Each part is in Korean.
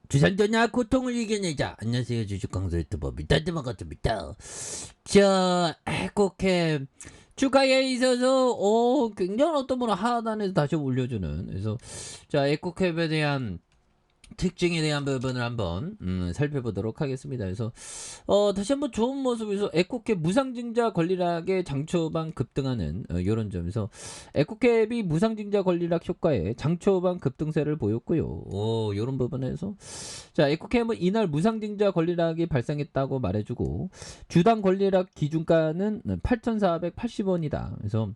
주산전야 고통을 이겨내자. 안녕하세요, 주식강사 유튜버 미타드마 같습니다. 자, 에코캡 주가에 있어서 굉장히 어떤 분은 하단에서 다시 올려주는, 그래서 자, 에코캡에 대한 특징에 대한 부분을 한번 살펴보도록 하겠습니다. 그래서 다시 한번 좋은 모습에서 에코캡 무상증자 권리락의 장초반 급등하는 이런 점에서 에코캡이 무상증자 권리락 효과에 장초반 급등세를 보였고요. 이런 부분에서 자, 에코캡은 이날 무상증자 권리락이 발생했다고 말해주고 주당 권리락 기준가는 8,480원이다. 그래서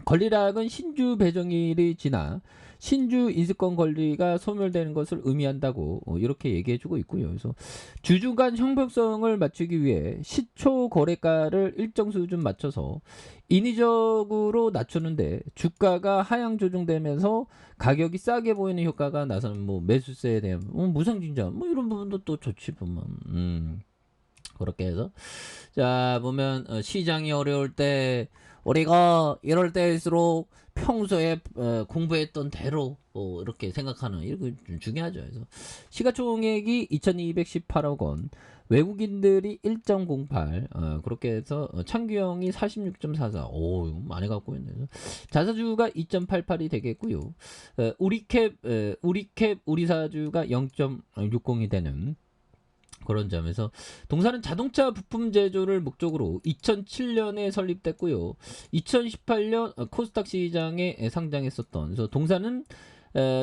권리락은 신주 배정일이 지나 신주 인수권 권리가 소멸되는 것을 의미한다고 이렇게 얘기해주고 있고요. 그래서 주주간 형평성을 맞추기 위해 시초 거래가를 일정 수준 맞춰서 인위적으로 낮추는데 주가가 하향 조정되면서 가격이 싸게 보이는 효과가 나서는 뭐 매수세에 대한 무상증자 뭐 이런 부분도 또 좋지 보면 그렇게 해서 자 보면 시장이 어려울 때 우리가 이럴 때일수록 평소에 공부했던 대로 이렇게 생각하는 이거 좀 중요하죠. 그래서 시가총액이 2,218억 원, 외국인들이 1.08, 그렇게 해서 창규형이 46.44. 오, 이거 많이 갖고 있네. 자사주가 2.88이 되겠고요. 우리사주가 0.60이 되는. 그런 점에서 동사는 자동차 부품 제조를 목적으로 2007년에 설립됐고요. 2018년 코스닥 시장에 상장했었던, 그래서 동사는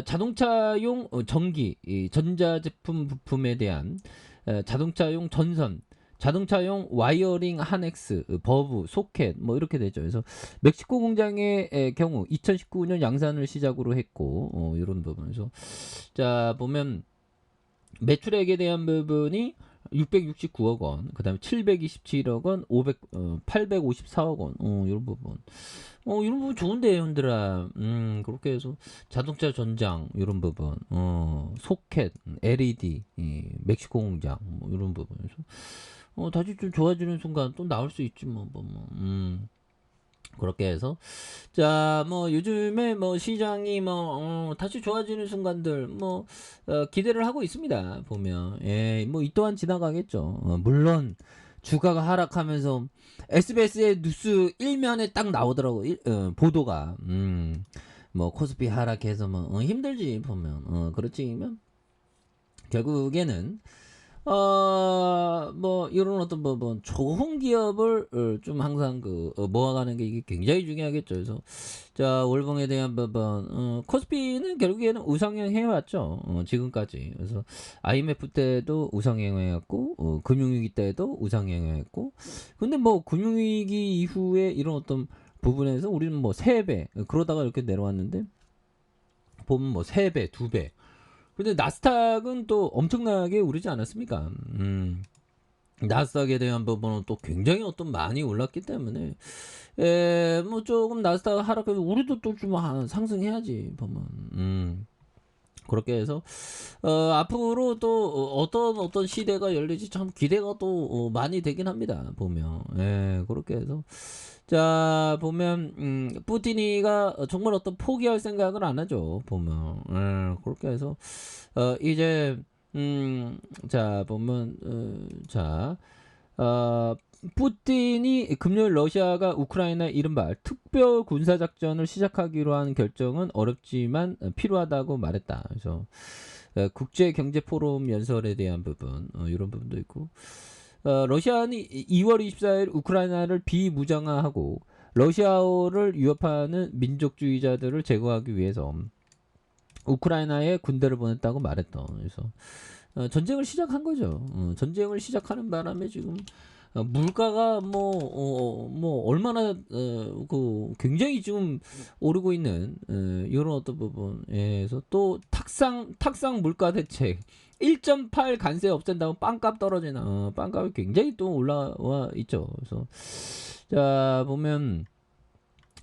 자동차용 전기 전자제품 부품에 대한 자동차용 전선, 자동차용 와이어링 하넥스, 버브, 소켓 뭐 이렇게 되죠. 그래서 멕시코 공장의 경우 2019년 양산을 시작으로 했고 이런 부분에서 자 보면 매출액에 대한 부분이 669억 원, 그 다음에 727억 원, 854억 원, 이런 부분. 이런 부분 좋은데, 형들아. 그렇게 해서 자동차 전장, 이런 부분, 소켓, LED, 멕시코 공장, 뭐 이런 부분에서. 다시 좀 좋아지는 순간 또 나올 수 있지, 그렇게 해서 자 뭐 요즘에 뭐 시장이 뭐 다시 좋아지는 순간들 뭐 기대를 하고 있습니다. 보면 뭐 이 또한 지나가겠죠. 물론 주가가 하락하면서 SBS의 뉴스 일면에 딱 나오더라고 보도가 뭐 코스피 하락해서 뭐 힘들지 보면 그렇지만 결국에는 뭐, 이런 어떤, 좋은 기업을, 좀 항상 모아가는 게 이게 굉장히 중요하겠죠. 그래서, 자, 월봉에 대한 부분, 코스피는 결국에는 우상향 해왔죠. 지금까지. 그래서, IMF 때도 우상향 해왔고, 금융위기 때도 우상향 해왔고, 근데 뭐, 금융위기 이후에 이런 어떤 부분에서 우리는 뭐, 3배, 그러다가 이렇게 내려왔는데, 보면 뭐, 3배, 2배, 근데 나스닥은 또 엄청나게 오르지 않았습니까? 나스닥에 대한 부분은 또 굉장히 어떤 많이 올랐기 때문에 뭐 조금 나스닥 하락해서 우리도 또 좀 상승해야지 보면 그렇게 해서 앞으로 또 어떤 시대가 열릴지 참 기대가 또 많이 되긴 합니다 보면 그렇게 해서 자 보면 푸틴이가 정말 어떤 포기할 생각을 안 하죠 보면 그렇게 해서 이제 자 보면 푸틴이 금요일 러시아가 우크라이나 이른바 특별 군사작전을 시작하기로 한 결정은 어렵지만 필요하다고 말했다. 그래서 국제경제포럼 연설에 대한 부분 이런 부분도 있고 러시아는 2월 24일 우크라이나를 비무장화하고 러시아어를 위협하는 민족주의자들을 제거하기 위해서 우크라이나에 군대를 보냈다고 말했던. 그래서 전쟁을 시작한 거죠. 전쟁을 시작하는 바람에 지금 물가가 뭐 얼마나 굉장히 지금 오르고 있는 이런 어떤 부분에서 또 탁상 물가 대책 1.8 관세 없앤다면 빵값 떨어지나 빵값이 굉장히 또 올라와 있죠. 그래서 자 보면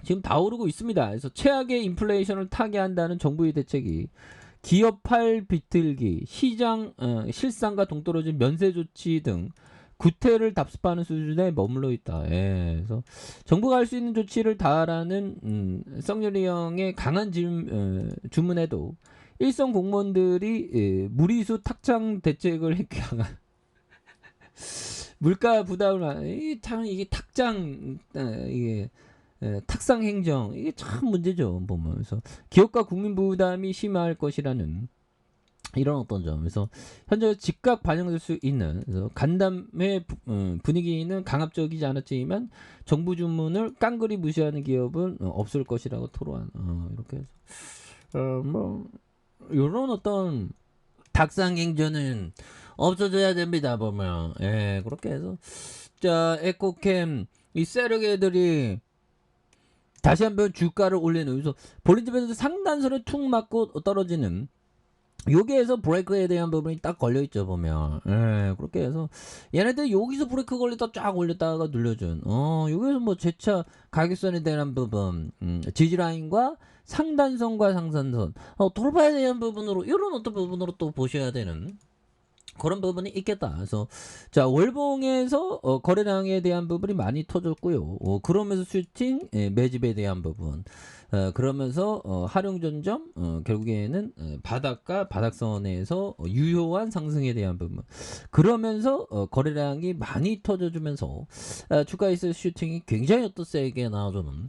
지금 다 오르고 있습니다. 그래서 최악의 인플레이션을 타개한다는 정부의 대책이 기업 팔 비틀기, 시장 실상과 동떨어진 면세 조치 등 구태를 답습하는 수준에 머물러 있다. 그래서 정부가 할 수 있는 조치를 다하라는 썩렬이 형의 강한 주문에도 일선 공무원들이 무리수 탁장 대책을 향한 물가 부담을 이게 탁장 이게 탁상 행정 이게 참 문제죠 보면. 그래서 기업과 국민 부담이 심할 것이라는 이런 어떤 점에서 현재 즉각 반영될 수 있는, 그래서 간담회 분위기는 강압적이지 않았지만 정부 주문을 깡그리 무시하는 기업은 없을 것이라고 토로한 이렇게 해서 뭐 이런 어떤 탁상 행정은 없어져야 됩니다 보면. 예, 그렇게 해서 자 에코캠 이 세력애들이 다시 한번 주가를 올리는, 그래서 볼린저밴드 상단선에 툭 맞고 떨어지는 여기에서 브레이크에 대한 부분이 딱 걸려있죠 보면. 예, 그렇게 해서 얘네들 여기서 브레이크 걸렸다 쫙 올렸다가 눌려준 여기서 뭐 재차 가격선에 대한 부분, 지지라인과 상단선과 상단선 돌파에 대한 부분으로 이런 어떤 부분으로 또 보셔야 되는 그런 부분이 있겠다. 그래서 자 월봉에서 거래량에 대한 부분이 많이 터졌고요. 그러면서 슈팅 매집에 대한 부분, 그러면서 하룡전점 결국에는 바닥과 바닥선에서 유효한 상승에 대한 부분, 그러면서 거래량이 많이 터져주면서 주가에서 슈팅이 굉장히 또 세게 나와주는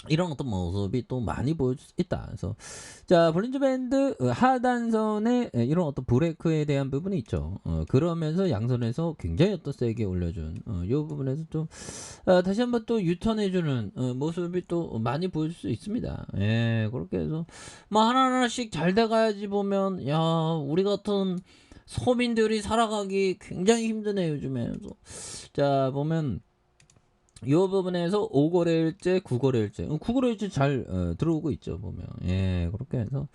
이런 어떤 모습이 또 많이 보일 수 있다. 그래서 자 볼린저 밴드 하단선에 이런 어떤 브레이크에 대한 부분이 있죠. 그러면서 양선에서 굉장히 어떤 세게 올려준 이 부분에서 좀 다시 한번 또 유턴해주는 모습이 또 많이 보일 수 있습니다. 예, 그렇게 해서 뭐 하나하나씩 잘 돼가야지 보면 야 우리 같은 서민들이 살아가기 굉장히 힘드네 요즘에. 그래서 자 보면 이 부분에서 5거래일째, 9거래일째, 9거래일째 잘 들어오고 있죠 보면. 예, 그렇게 해서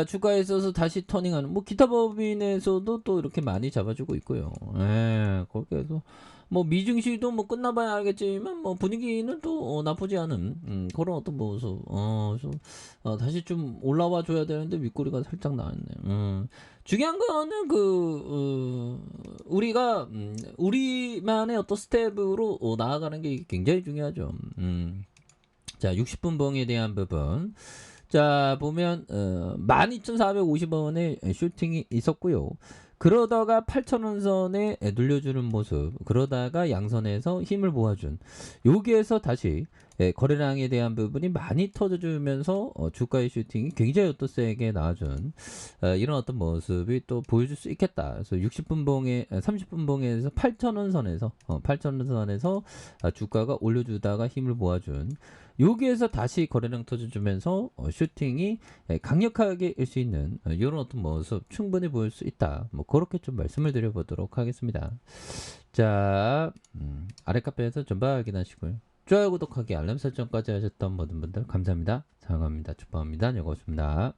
주가에 있어서 다시 터닝하는 뭐 기타 법인에서도 또 이렇게 많이 잡아주고 있고요. 예, 그렇게 해서 뭐 미증시도 뭐 끝나봐야 알겠지만 뭐 분위기는 또 나쁘지 않은 그런 어떤 모습. 그래서 다시 좀 올라와 줘야 되는데 윗꼬리가 살짝 나왔네요. 중요한 거는 우리가 우리만의 어떤 스텝으로 나아가는 게 굉장히 중요하죠. 자 60분 봉에 대한 부분. 자 보면 12,450원의 슈팅이 있었고요. 그러다가 8,000원 선에 눌려주는 모습, 그러다가 양선에서 힘을 모아준 여기에서 다시 거래량에 대한 부분이 많이 터져주면서 주가의 슈팅이 굉장히 또 세게 나와준 이런 어떤 모습이 또 보여줄 수 있겠다. 그래서 60분 봉에 30분 봉에서 8,000원 선에서 8,000원 선에서 주가가 올려주다가 힘을 모아준 여기에서 다시 거래량 터져주면서 슈팅이 강력하게 일 수 있는 이런 어떤 모습 충분히 보일 수 있다. 뭐 그렇게 좀 말씀을 드려보도록 하겠습니다. 자 아래 카페에서 전방 확인하시고요. 좋아요 구독하기 알람 설정까지 하셨던 모든 분들 감사합니다. 사랑합니다. 축복합니다. 즐거웠습니다.